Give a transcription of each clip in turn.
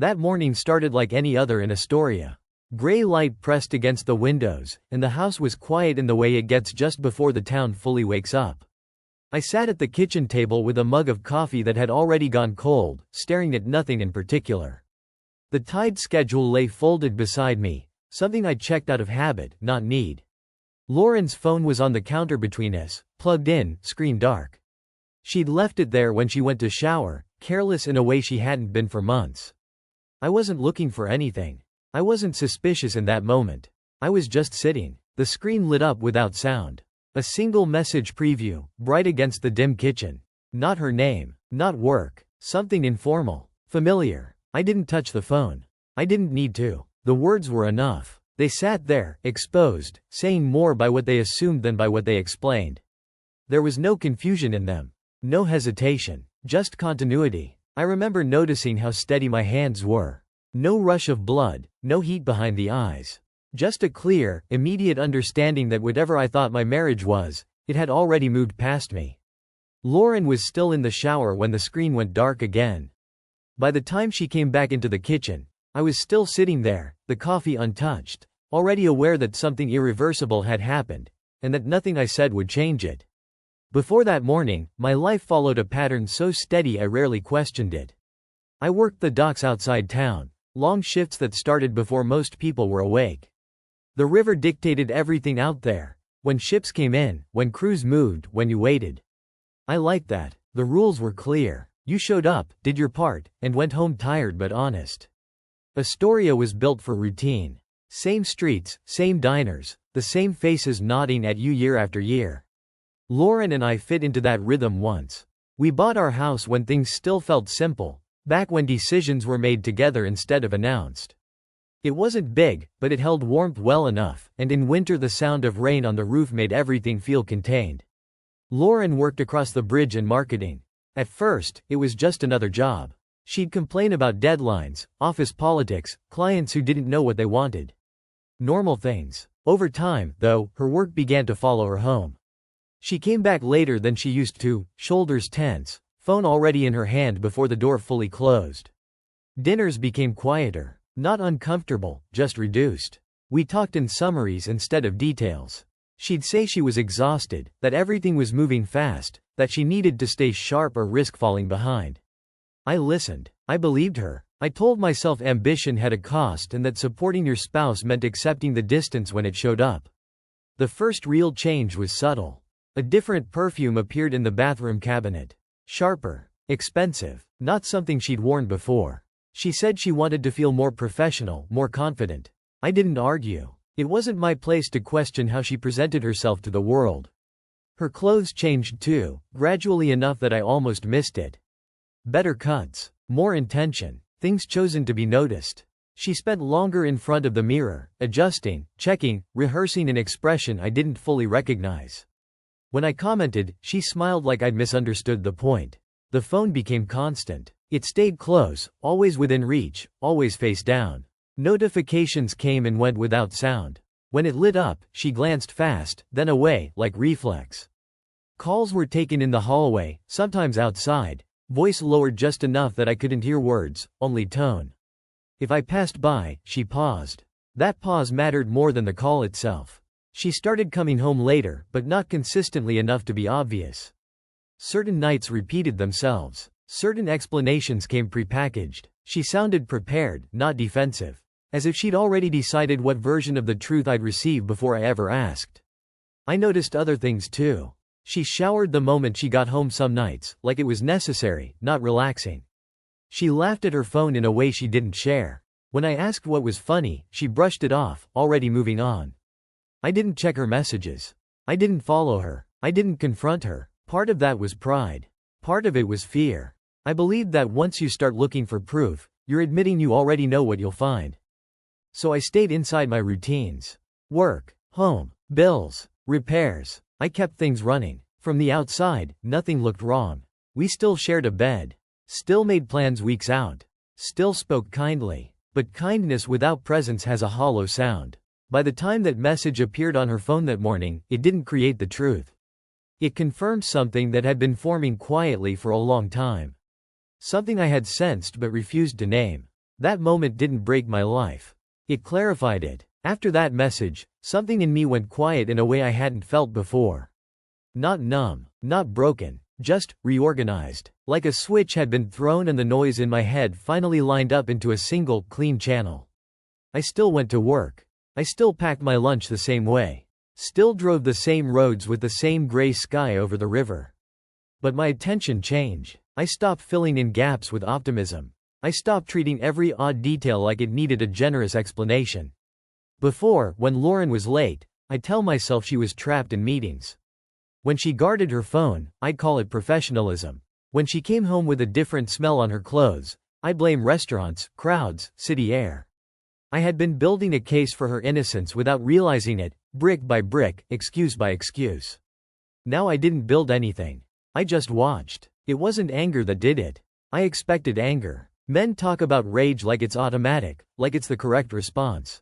That morning started like any other in Astoria. Gray light pressed against the windows, and the house was quiet in the way it gets just before the town fully wakes up. I sat at the kitchen table with a mug of coffee that had already gone cold, staring at nothing in particular. The Tide schedule lay folded beside me, something I checked out of habit, not need. Lauren's phone was on the counter between us, plugged in, screen dark. She'd left it there when she went to shower, careless in a way she hadn't been for months. I wasn't looking for anything. I wasn't suspicious in that moment. I was just sitting. The screen lit up without sound. A single message preview, bright against the dim kitchen. Not her name, not work, something informal, familiar. I didn't touch the phone. I didn't need to. The words were enough. They sat there, exposed, saying more by what they assumed than by what they explained. There was no confusion in them. No hesitation. Just continuity. I remember noticing how steady my hands were. No rush of blood, no heat behind the eyes. Just a clear, immediate understanding that whatever I thought my marriage was, it had already moved past me. Lauren was still in the shower when the screen went dark again. By the time she came back into the kitchen, I was still sitting there, the coffee untouched, already aware that something irreversible had happened, and that nothing I said would change it. Before that morning, my life followed a pattern so steady I rarely questioned it. I worked the docks outside town. Long shifts that started before most people were awake. The river dictated everything out there. When ships came in, when crews moved, when you waited. I liked that. The rules were clear. You showed up, did your part, and went home tired but honest. Astoria was built for routine. Same streets, same diners, the same faces nodding at you year after year. Lauren and I fit into that rhythm once. We bought our house when things still felt simple. Back when decisions were made together instead of announced. It wasn't big, but it held warmth well enough, and in winter the sound of rain on the roof made everything feel contained. Lauren worked across the bridge in marketing. At first, it was just another job. She'd complain about deadlines, office politics, clients who didn't know what they wanted. Normal things. Over time, though, her work began to follow her home. She came back later than she used to, shoulders tense. Phone already in her hand before the door fully closed. Dinners became quieter. Not uncomfortable, just reduced. We talked in summaries instead of details. She'd say she was exhausted, that everything was moving fast, that she needed to stay sharp or risk falling behind. I listened. I believed her. I told myself ambition had a cost and that supporting your spouse meant accepting the distance when it showed up. The first real change was subtle. A different perfume appeared in the bathroom cabinet. Sharper. Expensive. Not something she'd worn before. She said she wanted to feel more professional, more confident. I didn't argue. It wasn't my place to question how she presented herself to the world. Her clothes changed too, gradually enough that I almost missed it. Better cuts. More intention. Things chosen to be noticed. She spent longer in front of the mirror, adjusting, checking, rehearsing an expression I didn't fully recognize. When I commented, she smiled like I'd misunderstood the point. The phone became constant. It stayed close, always within reach, always face down. Notifications came and went without sound. When it lit up, she glanced fast, then away, like reflex. Calls were taken in the hallway, sometimes outside, voice lowered just enough that I couldn't hear words, only tone. If I passed by, she paused. That pause mattered more than the call itself. She started coming home later, but not consistently enough to be obvious. Certain nights repeated themselves. Certain explanations came prepackaged. She sounded prepared, not defensive. As if she'd already decided what version of the truth I'd receive before I ever asked. I noticed other things too. She showered the moment she got home some nights, like it was necessary, not relaxing. She laughed at her phone in a way she didn't share. When I asked what was funny, she brushed it off, already moving on. I didn't check her messages. I didn't follow her. I didn't confront her. Part of that was pride. Part of it was fear. I believed that once you start looking for proof, you're admitting you already know what you'll find. So I stayed inside my routines. Work, home, bills, repairs. I kept things running. From the outside, nothing looked wrong. We still shared a bed. Still made plans weeks out. Still spoke kindly. But kindness without presence has a hollow sound. By the time that message appeared on her phone that morning, it didn't create the truth. It confirmed something that had been forming quietly for a long time. Something I had sensed but refused to name. That moment didn't break my life. It clarified it. After that message, something in me went quiet in a way I hadn't felt before. Not numb, not broken, just reorganized. Like a switch had been thrown and the noise in my head finally lined up into a single, clean channel. I still went to work. I still packed my lunch the same way. Still drove the same roads with the same gray sky over the river. But my attention changed. I stopped filling in gaps with optimism. I stopped treating every odd detail like it needed a generous explanation. Before, when Lauren was late, I'd tell myself she was trapped in meetings. When she guarded her phone, I'd call it professionalism. When she came home with a different smell on her clothes, I'd blame restaurants, crowds, city air. I had been building a case for her innocence without realizing it, brick by brick, excuse by excuse. Now I didn't build anything. I just watched. It wasn't anger that did it. I expected anger. Men talk about rage like it's automatic, like it's the correct response.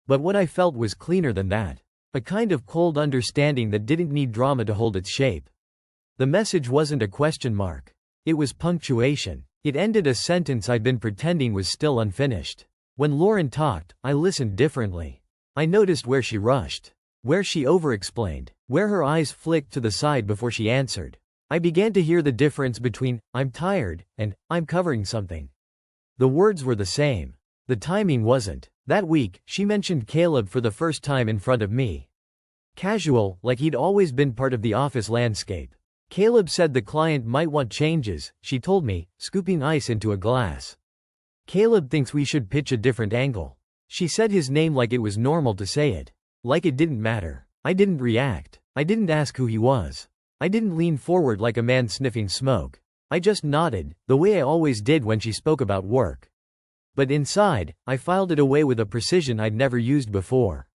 But what I felt was cleaner than that. A kind of cold understanding that didn't need drama to hold its shape. The message wasn't a question mark. It was punctuation. It ended a sentence I'd been pretending was still unfinished. When Lauren talked, I listened differently. I noticed where she rushed. Where she overexplained. Where her eyes flicked to the side before she answered. I began to hear the difference between, "I'm tired," and, "I'm covering something." The words were the same. The timing wasn't. That week, she mentioned Caleb for the first time in front of me. Casual, like he'd always been part of the office landscape. Caleb said the client might want changes, she told me, scooping ice into a glass. Caleb thinks we should pitch a different angle. She said his name like it was normal to say it. Like it didn't matter. I didn't react. I didn't ask who he was. I didn't lean forward like a man sniffing smoke. I just nodded, the way I always did when she spoke about work. But inside, I filed it away with a precision I'd never used before.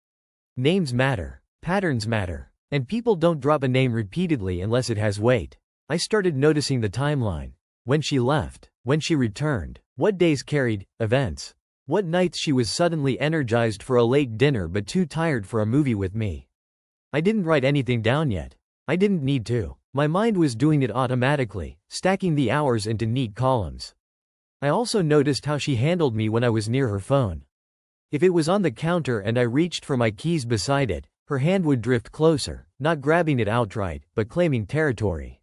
Names matter. Patterns matter. And people don't drop a name repeatedly unless it has weight. I started noticing the timeline. When she left. When she returned. What days carried events. What nights she was suddenly energized for a late dinner but too tired for a movie with me. I didn't write anything down yet. I didn't need to. My mind was doing it automatically, stacking the hours into neat columns. I also noticed how she handled me when I was near her phone. If it was on the counter and I reached for my keys beside it, her hand would drift closer, not grabbing it outright, but claiming territory.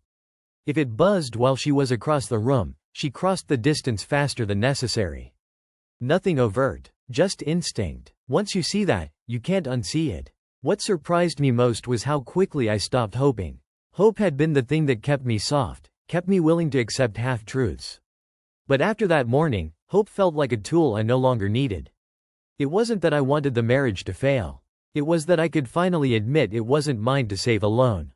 If it buzzed while she was across the room, she crossed the distance faster than necessary. Nothing overt, just instinct. Once you see that, you can't unsee it. What surprised me most was how quickly I stopped hoping. Hope had been the thing that kept me soft, kept me willing to accept half-truths. But after that morning, hope felt like a tool I no longer needed. It wasn't that I wanted the marriage to fail. It was that I could finally admit it wasn't mine to save alone.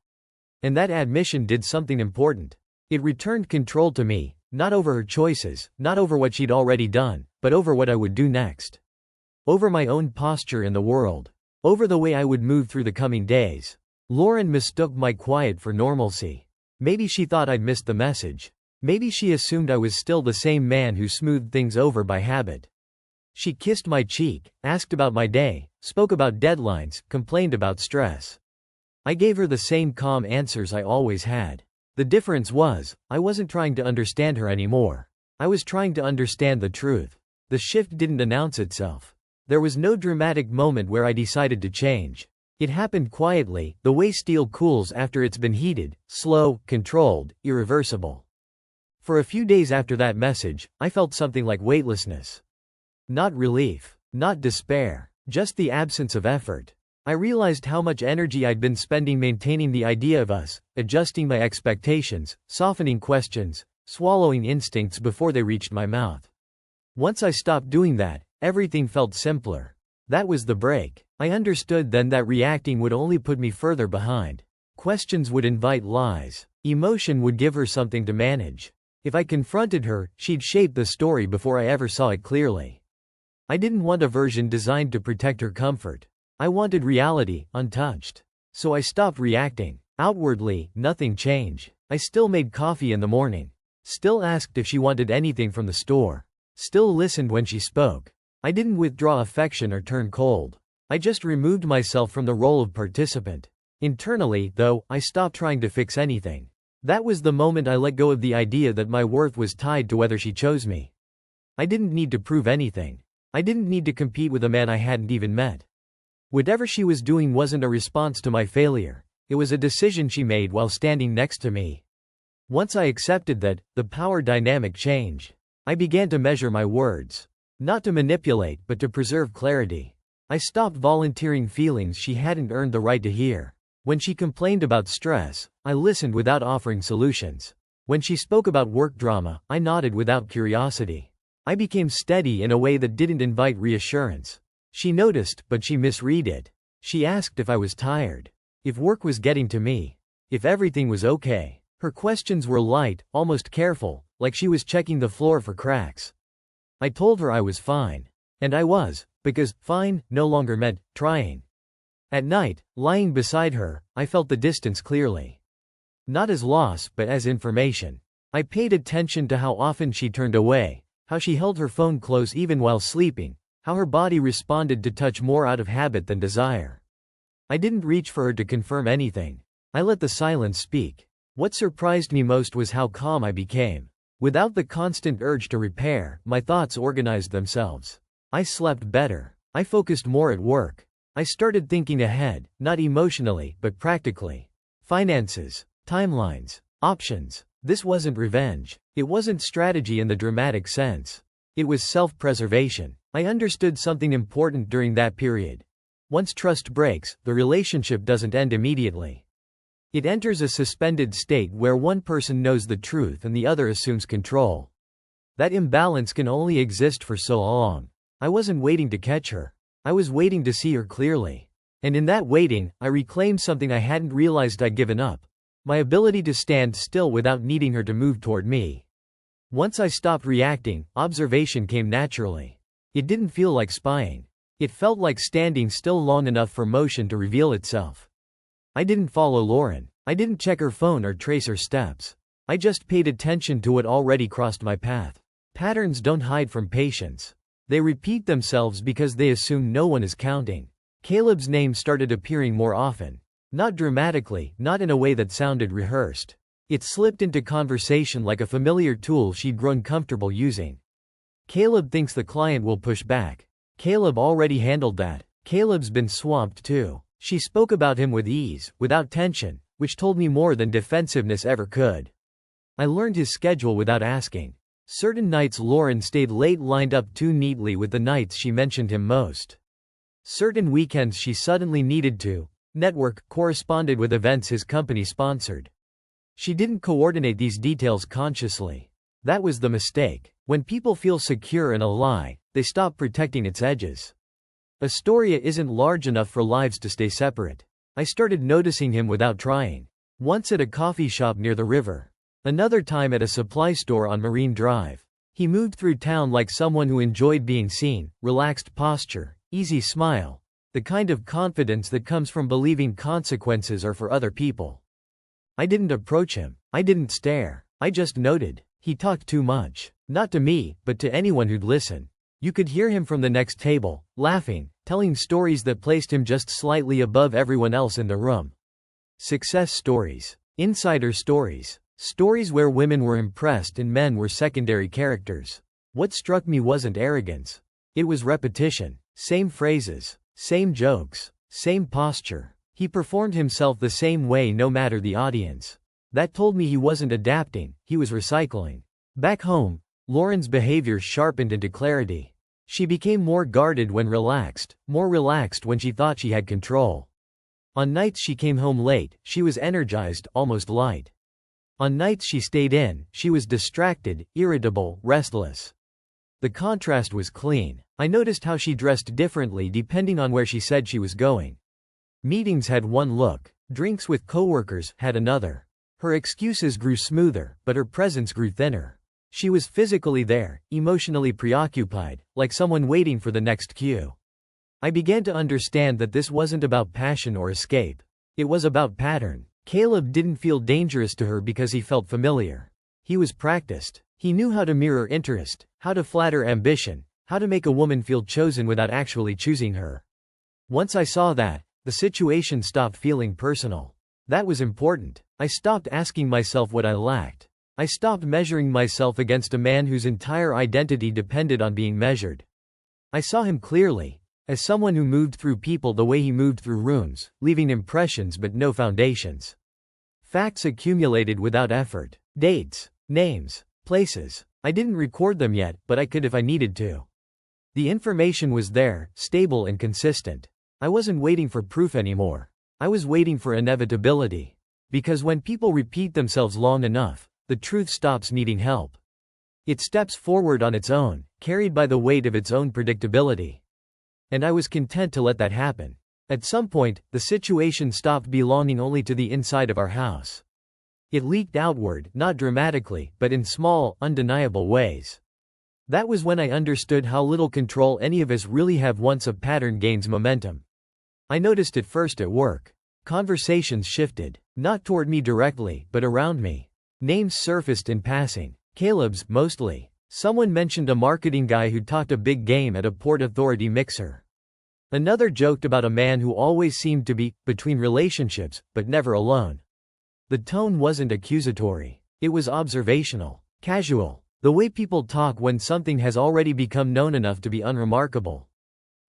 And that admission did something important. It returned control to me, not over her choices, not over what she'd already done, but over what I would do next. Over my own posture in the world. Over the way I would move through the coming days. Lauren mistook my quiet for normalcy. Maybe she thought I'd missed the message. Maybe she assumed I was still the same man who smoothed things over by habit. She kissed my cheek, asked about my day, spoke about deadlines, complained about stress. I gave her the same calm answers I always had. The difference was, I wasn't trying to understand her anymore. I was trying to understand the truth. The shift didn't announce itself. There was no dramatic moment where I decided to change. It happened quietly, the way steel cools after it's been heated, slow, controlled, irreversible. For a few days after that message, I felt something like weightlessness. Not relief. Not despair. Just the absence of effort. I realized how much energy I'd been spending maintaining the idea of us, adjusting my expectations, softening questions, swallowing instincts before they reached my mouth. Once I stopped doing that, everything felt simpler. That was the break. I understood then that reacting would only put me further behind. Questions would invite lies. Emotion would give her something to manage. If I confronted her, she'd shape the story before I ever saw it clearly. I didn't want a version designed to protect her comfort. I wanted reality, untouched. So I stopped reacting. Outwardly, nothing changed. I still made coffee in the morning. Still asked if she wanted anything from the store. Still listened when she spoke. I didn't withdraw affection or turn cold. I just removed myself from the role of participant. Internally, though, I stopped trying to fix anything. That was the moment I let go of the idea that my worth was tied to whether she chose me. I didn't need to prove anything. I didn't need to compete with a man I hadn't even met. Whatever she was doing wasn't a response to my failure. It was a decision she made while standing next to me. Once I accepted that, the power dynamic changed. I began to measure my words. Not to manipulate, but to preserve clarity. I stopped volunteering feelings she hadn't earned the right to hear. When she complained about stress, I listened without offering solutions. When she spoke about work drama, I nodded without curiosity. I became steady in a way that didn't invite reassurance. She noticed, but she misread it. She asked if I was tired, if work was getting to me, if everything was okay. Her questions were light, almost careful, like she was checking the floor for cracks. I told her I was fine. And I was, because fine no longer meant trying. At night, lying beside her, I felt the distance clearly. Not as loss, but as information. I paid attention to how often she turned away, how she held her phone close even while sleeping, how her body responded to touch more out of habit than desire. I didn't reach for her to confirm anything. I let the silence speak. What surprised me most was how calm I became. Without the constant urge to repair, my thoughts organized themselves. I slept better. I focused more at work. I started thinking ahead, not emotionally, but practically. Finances, timelines, options. This wasn't revenge. It wasn't strategy in the dramatic sense. It was self-preservation. I understood something important during that period. Once trust breaks, the relationship doesn't end immediately. It enters a suspended state where one person knows the truth and the other assumes control. That imbalance can only exist for so long. I wasn't waiting to catch her. I was waiting to see her clearly. And in that waiting, I reclaimed something I hadn't realized I'd given up. My ability to stand still without needing her to move toward me. Once I stopped reacting, observation came naturally. It didn't feel like spying. It felt like standing still long enough for motion to reveal itself. I didn't follow Lauren. I didn't check her phone or trace her steps. I just paid attention to what already crossed my path. Patterns don't hide from patience. They repeat themselves because they assume no one is counting. Caleb's name started appearing more often. Not dramatically, not in a way that sounded rehearsed. It slipped into conversation like a familiar tool she'd grown comfortable using. Caleb thinks the client will push back. Caleb already handled that. Caleb's been swamped too. She spoke about him with ease, without tension, which told me more than defensiveness ever could. I learned his schedule without asking. Certain nights Lauren stayed late lined up too neatly with the nights she mentioned him most. Certain weekends she suddenly needed to network corresponded with events his company sponsored. She didn't coordinate these details consciously. That was the mistake. When people feel secure in a lie, they stop protecting its edges. Astoria isn't large enough for lives to stay separate. I started noticing him without trying. Once at a coffee shop near the river. Another time at a supply store on Marine Drive. He moved through town like someone who enjoyed being seen, relaxed posture, easy smile. The kind of confidence that comes from believing consequences are for other people. I didn't approach him. I didn't stare. I just noted. He talked too much. Not to me, but to anyone who'd listen. You could hear him from the next table, laughing, telling stories that placed him just slightly above everyone else in the room. Success stories. Insider stories. Stories where women were impressed and men were secondary characters. What struck me wasn't arrogance. It was repetition. Same phrases. Same jokes. Same posture. He performed himself the same way no matter the audience. That told me he wasn't adapting, he was recycling. Back home, Lauren's behavior sharpened into clarity. She became more guarded when relaxed, more relaxed when she thought she had control. On nights she came home late, she was energized, almost light. On nights she stayed in, she was distracted, irritable, restless. The contrast was clean. I noticed how she dressed differently depending on where she said she was going. Meetings had one look, drinks with coworkers had another. Her excuses grew smoother, but her presence grew thinner. She was physically there, emotionally preoccupied, like someone waiting for the next cue. I began to understand that this wasn't about passion or escape. It was about pattern. Caleb didn't feel dangerous to her because he felt familiar. He was practiced. He knew how to mirror interest, how to flatter ambition, how to make a woman feel chosen without actually choosing her. Once I saw that, the situation stopped feeling personal. That was important. I stopped asking myself what I lacked. I stopped measuring myself against a man whose entire identity depended on being measured. I saw him clearly, as someone who moved through people the way he moved through rooms, leaving impressions but no foundations. Facts accumulated without effort. Dates, names, places. I didn't record them yet, but I could if I needed to. The information was there, stable and consistent. I wasn't waiting for proof anymore. I was waiting for inevitability. Because when people repeat themselves long enough, the truth stops needing help. It steps forward on its own, carried by the weight of its own predictability. And I was content to let that happen. At some point, the situation stopped belonging only to the inside of our house. It leaked outward, not dramatically, but in small, undeniable ways. That was when I understood how little control any of us really have once a pattern gains momentum. I noticed it first at work. Conversations shifted, not toward me directly, but around me. Names surfaced in passing. Caleb's, mostly. Someone mentioned a marketing guy who talked a big game at a Port Authority mixer. Another joked about a man who always seemed to be between relationships, but never alone. The tone wasn't accusatory. It was observational, casual, the way people talk when something has already become known enough to be unremarkable.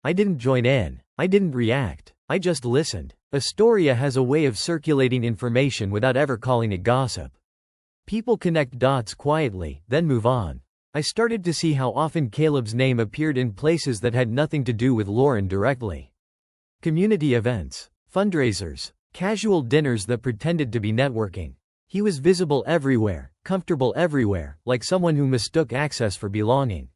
I didn't join in. I didn't react. I just listened. Astoria has a way of circulating information without ever calling it gossip. People connect dots quietly, then move on. I started to see how often Caleb's name appeared in places that had nothing to do with Lauren directly. Community events, fundraisers, casual dinners that pretended to be networking. He was visible everywhere, comfortable everywhere, like someone who mistook access for belonging.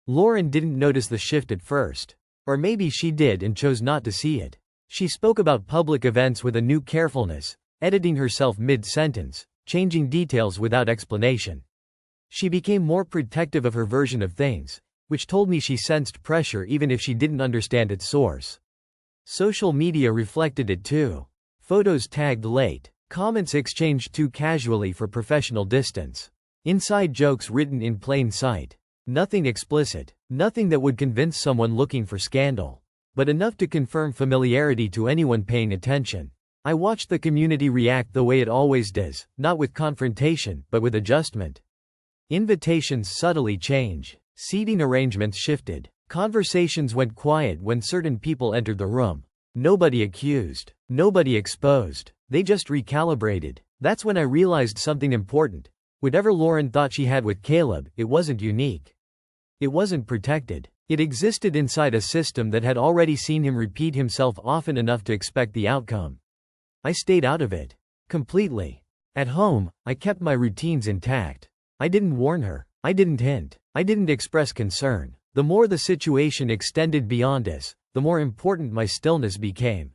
Lauren didn't notice the shift at first. Or maybe she did and chose not to see it. She spoke about public events with a new carefulness, editing herself mid-sentence, changing details without explanation. She became more protective of her version of things, which told me she sensed pressure even if she didn't understand its source. Social media reflected it too. Photos tagged late, comments exchanged too casually for professional distance. Inside jokes written in plain sight. Nothing explicit, nothing that would convince someone looking for scandal, but enough to confirm familiarity to anyone paying attention. I watched the community react the way it always does, not with confrontation, but with adjustment. Invitations subtly change. Seating arrangements shifted. Conversations went quiet when certain people entered the room. Nobody accused. Nobody exposed. They just recalibrated. That's when I realized something important. Whatever Lauren thought she had with Caleb, it wasn't unique. It wasn't protected. It existed inside a system that had already seen him repeat himself often enough to expect the outcome. I stayed out of it. Completely. At home, I kept my routines intact. I didn't warn her. I didn't hint. I didn't express concern. The more the situation extended beyond us, the more important my stillness became.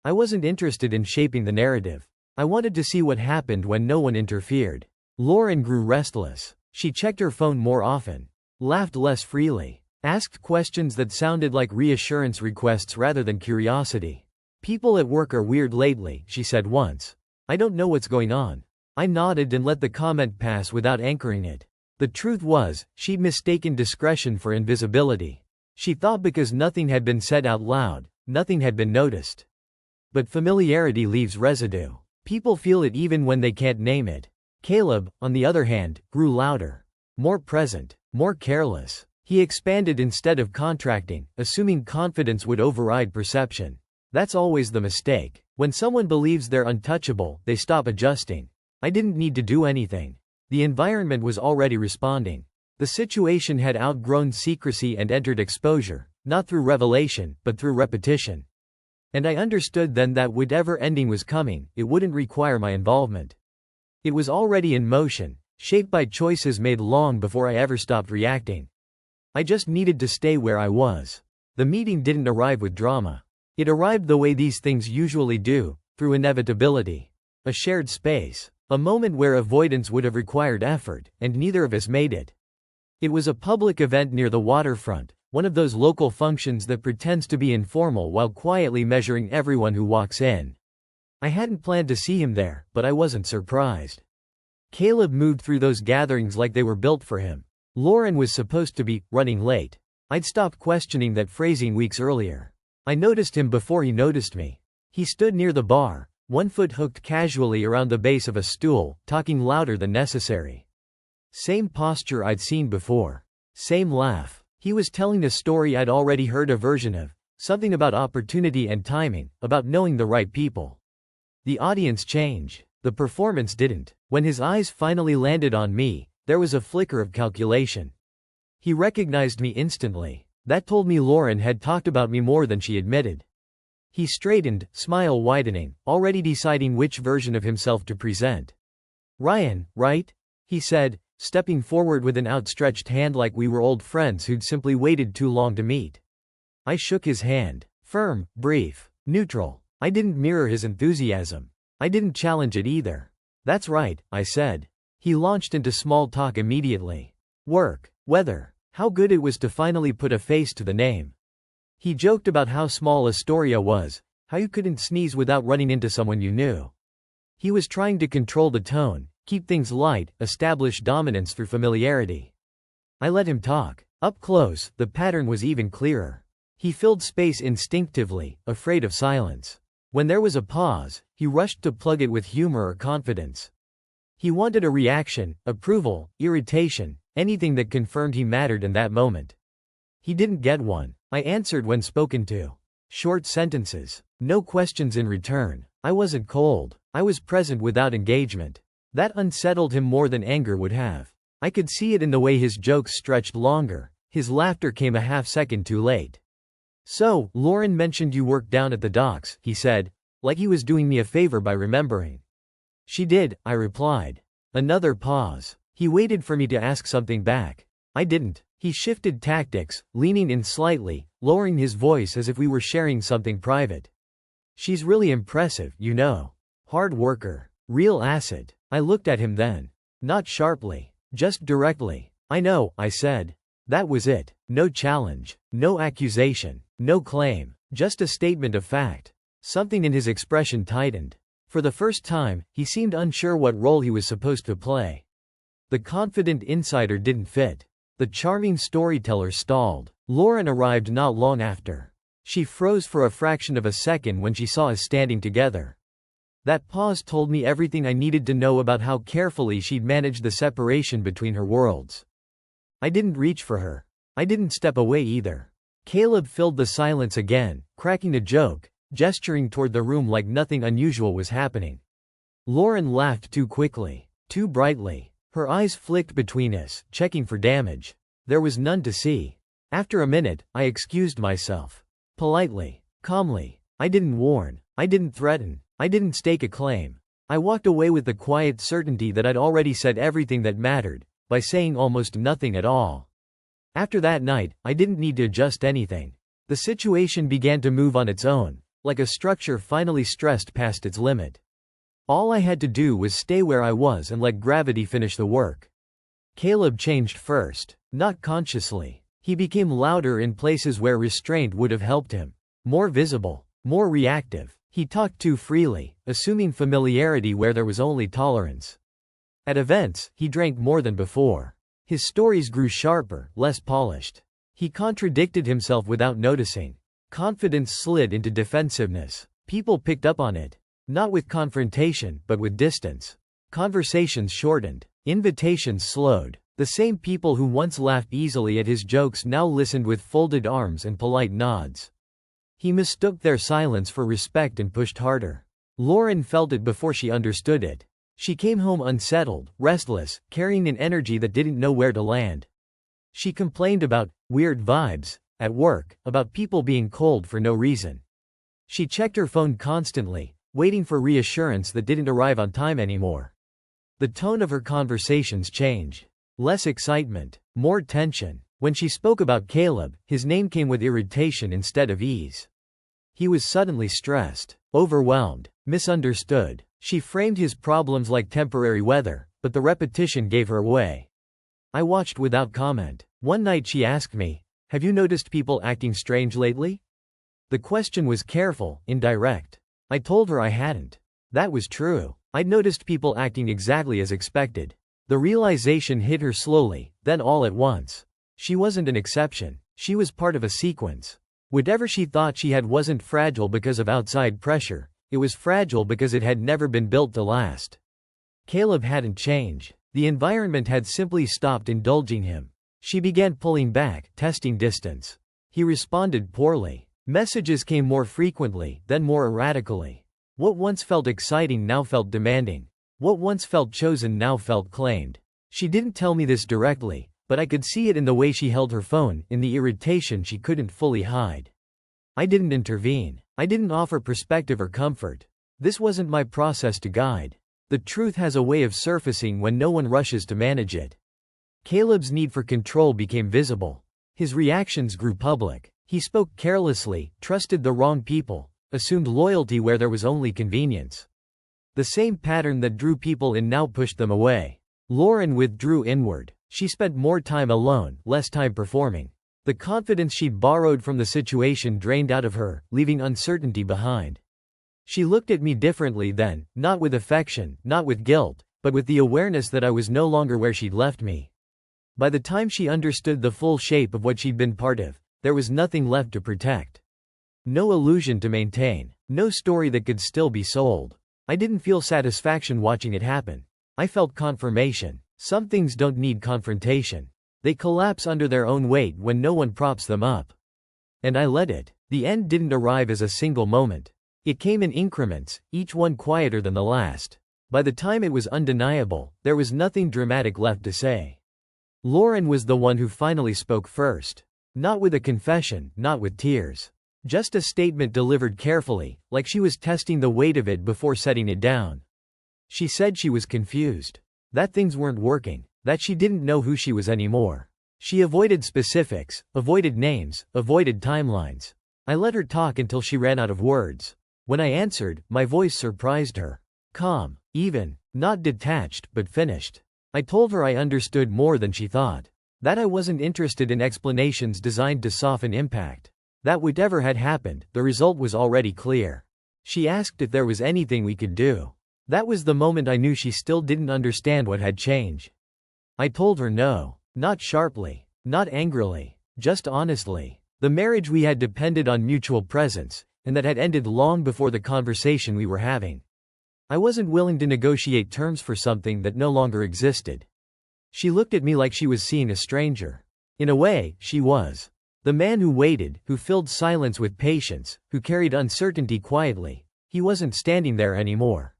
I wasn't interested in shaping the narrative. I wanted to see what happened when no one interfered. Lauren grew restless. She checked her phone more often, laughed less freely, asked questions that sounded like reassurance requests rather than curiosity. "People at work are weird lately," she said once. "I don't know what's going on." I nodded and let the comment pass without anchoring it. The truth was, she'd mistaken discretion for invisibility. She thought because nothing had been said out loud, nothing had been noticed. But familiarity leaves residue. People feel it even when they can't name it. Caleb, on the other hand, grew louder, more present, more careless. He expanded instead of contracting, assuming confidence would override perception. That's always the mistake. When someone believes they're untouchable, they stop adjusting. I didn't need to do anything. The environment was already responding. The situation had outgrown secrecy and entered exposure, not through revelation, but through repetition. And I understood then that whatever ending was coming, it wouldn't require my involvement. It was already in motion, shaped by choices made long before I ever stopped reacting. I just needed to stay where I was. The meeting didn't arrive with drama. It arrived the way these things usually do, through inevitability. A shared space. A moment where avoidance would have required effort, and neither of us made it. It was a public event near the waterfront, one of those local functions that pretends to be informal while quietly measuring everyone who walks in. I hadn't planned to see him there, but I wasn't surprised. Caleb moved through those gatherings like they were built for him. Lauren was supposed to be running late. I'd stopped questioning that phrasing weeks earlier. I noticed him before he noticed me. He stood near the bar, one foot hooked casually around the base of a stool, talking louder than necessary. Same posture I'd seen before. Same laugh. He was telling a story I'd already heard a version of, something about opportunity and timing, about knowing the right people. The audience changed. The performance didn't. When his eyes finally landed on me, there was a flicker of calculation. He recognized me instantly. That told me Lauren had talked about me more than she admitted. He straightened, smile widening, already deciding which version of himself to present. "Ryan, right?" he said, stepping forward with an outstretched hand like we were old friends who'd simply waited too long to meet. I shook his hand. Firm, brief, neutral. I didn't mirror his enthusiasm. I didn't challenge it either. "That's right," I said. He launched into small talk immediately. Work, weather, how good it was to finally put a face to the name. He joked about how small Astoria was, how you couldn't sneeze without running into someone you knew. He was trying to control the tone, keep things light, establish dominance through familiarity. I let him talk. Up close, the pattern was even clearer. He filled space instinctively, afraid of silence. When there was a pause, he rushed to plug it with humor or confidence. He wanted a reaction, approval, irritation, anything that confirmed he mattered in that moment. He didn't get one. I answered when spoken to. Short sentences. No questions in return. I wasn't cold. I was present without engagement. That unsettled him more than anger would have. I could see it in the way his jokes stretched longer. His laughter came a half-second too late. "So, Lauren mentioned you worked down at the docks," he said, like he was doing me a favor by remembering. "She did," I replied. Another pause. He waited for me to ask something back. I didn't. He shifted tactics, leaning in slightly, lowering his voice as if we were sharing something private. "She's really impressive, you know. Hard worker. Real asset." I looked at him then. Not sharply. Just directly. "I know," I said. That was it. No challenge. No accusation. No claim. Just a statement of fact. Something in his expression tightened. For the first time, he seemed unsure what role he was supposed to play. The confident insider didn't fit. The charming storyteller stalled. Lauren arrived not long after. She froze for a fraction of a second when she saw us standing together. That pause told me everything I needed to know about how carefully she'd managed the separation between her worlds. I didn't reach for her. I didn't step away either. Caleb filled the silence again, cracking a joke, gesturing toward the room like nothing unusual was happening. Lauren laughed too quickly, too brightly. Her eyes flicked between us, checking for damage. There was none to see. After a minute, I excused myself. Politely, calmly. I didn't warn. I didn't threaten. I didn't stake a claim. I walked away with the quiet certainty that I'd already said everything that mattered, by saying almost nothing at all. After that night, I didn't need to adjust anything. The situation began to move on its own, like a structure finally stressed past its limit. All I had to do was stay where I was and let gravity finish the work. Caleb changed first, not consciously. He became louder in places where restraint would have helped him. More visible, more reactive. He talked too freely, assuming familiarity where there was only tolerance. At events, he drank more than before. His stories grew sharper, less polished. He contradicted himself without noticing. Confidence slid into defensiveness. People picked up on it. Not with confrontation, but with distance. Conversations shortened. Invitations slowed. The same people who once laughed easily at his jokes now listened with folded arms and polite nods. He mistook their silence for respect and pushed harder. Lauren felt it before she understood it. She came home unsettled, restless, carrying an energy that didn't know where to land. She complained about weird vibes at work, about people being cold for no reason. She checked her phone constantly, waiting for reassurance that didn't arrive on time anymore. The tone of her conversations changed. Less excitement, more tension. When she spoke about Caleb, his name came with irritation instead of ease. He was suddenly stressed, overwhelmed, misunderstood. She framed his problems like temporary weather, but the repetition gave her away. I watched without comment. One night she asked me, "Have you noticed people acting strange lately?" The question was careful, indirect. I told her I hadn't. That was true. I'd noticed people acting exactly as expected. The realization hit her slowly, then all at once. She wasn't an exception. She was part of a sequence. Whatever she thought she had wasn't fragile because of outside pressure. It was fragile because it had never been built to last. Caleb hadn't changed. The environment had simply stopped indulging him. She began pulling back, testing distance. He responded poorly. Messages came more frequently, then more erratically. What once felt exciting now felt demanding. What once felt chosen now felt claimed. She didn't tell me this directly, but I could see it in the way she held her phone, in the irritation she couldn't fully hide. I didn't intervene. I didn't offer perspective or comfort. This wasn't my process to guide. The truth has a way of surfacing when no one rushes to manage it. Caleb's need for control became visible. His reactions grew public. He spoke carelessly, trusted the wrong people, assumed loyalty where there was only convenience. The same pattern that drew people in now pushed them away. Lauren withdrew inward. She spent more time alone, less time performing. The confidence she'd borrowed from the situation drained out of her, leaving uncertainty behind. She looked at me differently then, not with affection, not with guilt, but with the awareness that I was no longer where she'd left me. By the time she understood the full shape of what she'd been part of, there was nothing left to protect. No illusion to maintain. No story that could still be sold. I didn't feel satisfaction watching it happen. I felt confirmation. Some things don't need confrontation. They collapse under their own weight when no one props them up. And I let it. The end didn't arrive as a single moment. It came in increments, each one quieter than the last. By the time it was undeniable, there was nothing dramatic left to say. Lauren was the one who finally spoke first. Not with a confession, not with tears. Just a statement delivered carefully, like she was testing the weight of it before setting it down. She said she was confused. That things weren't working. That she didn't know who she was anymore. She avoided specifics, avoided names, avoided timelines. I let her talk until she ran out of words. When I answered, my voice surprised her. Calm, even, not detached, but finished. I told her I understood more than she thought. That I wasn't interested in explanations designed to soften impact. That whatever had happened, the result was already clear. She asked if there was anything we could do. That was the moment I knew she still didn't understand what had changed. I told her no. Not sharply. Not angrily. Just honestly. The marriage we had depended on mutual presence, and that had ended long before the conversation we were having. I wasn't willing to negotiate terms for something that no longer existed. She looked at me like she was seeing a stranger. In a way, she was. The man who waited, who filled silence with patience, who carried uncertainty quietly. He wasn't standing there anymore.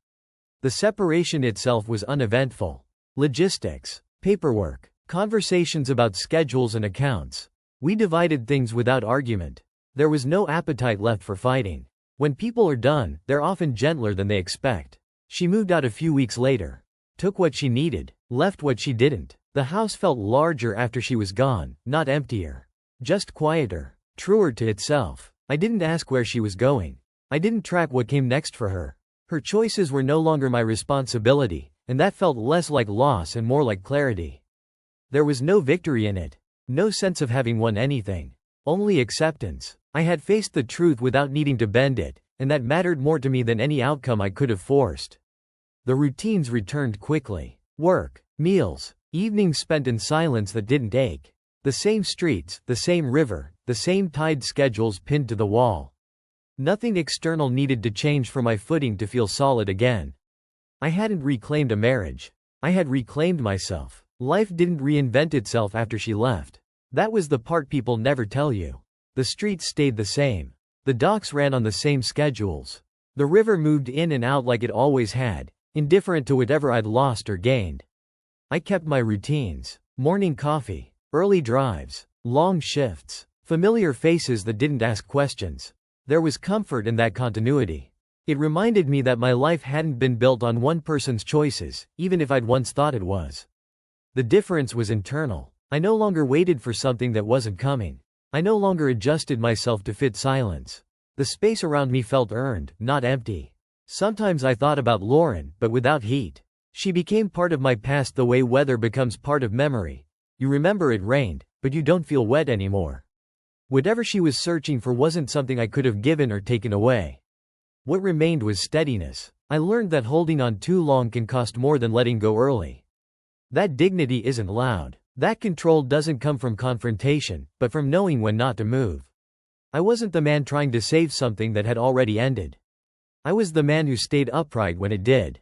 The separation itself was uneventful. Logistics, paperwork, conversations about schedules and accounts. We divided things without argument. There was no appetite left for fighting. When people are done, they're often gentler than they expect. She moved out a few weeks later. Took what she needed, left what she didn't. The house felt larger after she was gone, not emptier. Just quieter, truer to itself. I didn't ask where she was going. I didn't track what came next for her. Her choices were no longer my responsibility, and that felt less like loss and more like clarity. There was no victory in it. No sense of having won anything. Only acceptance. I had faced the truth without needing to bend it, and that mattered more to me than any outcome I could have forced. The routines returned quickly. Work, meals, evenings spent in silence that didn't ache. The same streets, the same river, the same tide schedules pinned to the wall. Nothing external needed to change for my footing to feel solid again. I hadn't reclaimed a marriage. I had reclaimed myself. Life didn't reinvent itself after she left. That was the part people never tell you. The streets stayed the same. The docks ran on the same schedules. The river moved in and out like it always had, indifferent to whatever I'd lost or gained. I kept my routines. Morning coffee, early drives, long shifts, familiar faces that didn't ask questions. There was comfort in that continuity. It reminded me that my life hadn't been built on one person's choices, even if I'd once thought it was. The difference was internal. I no longer waited for something that wasn't coming. I no longer adjusted myself to fit silence. The space around me felt earned, not empty. Sometimes I thought about Lauren, but without heat. She became part of my past the way weather becomes part of memory. You remember it rained, but you don't feel wet anymore. Whatever she was searching for wasn't something I could have given or taken away. What remained was steadiness. I learned that holding on too long can cost more than letting go early. That dignity isn't loud. That control doesn't come from confrontation, but from knowing when not to move. I wasn't the man trying to save something that had already ended. I was the man who stayed upright when it did.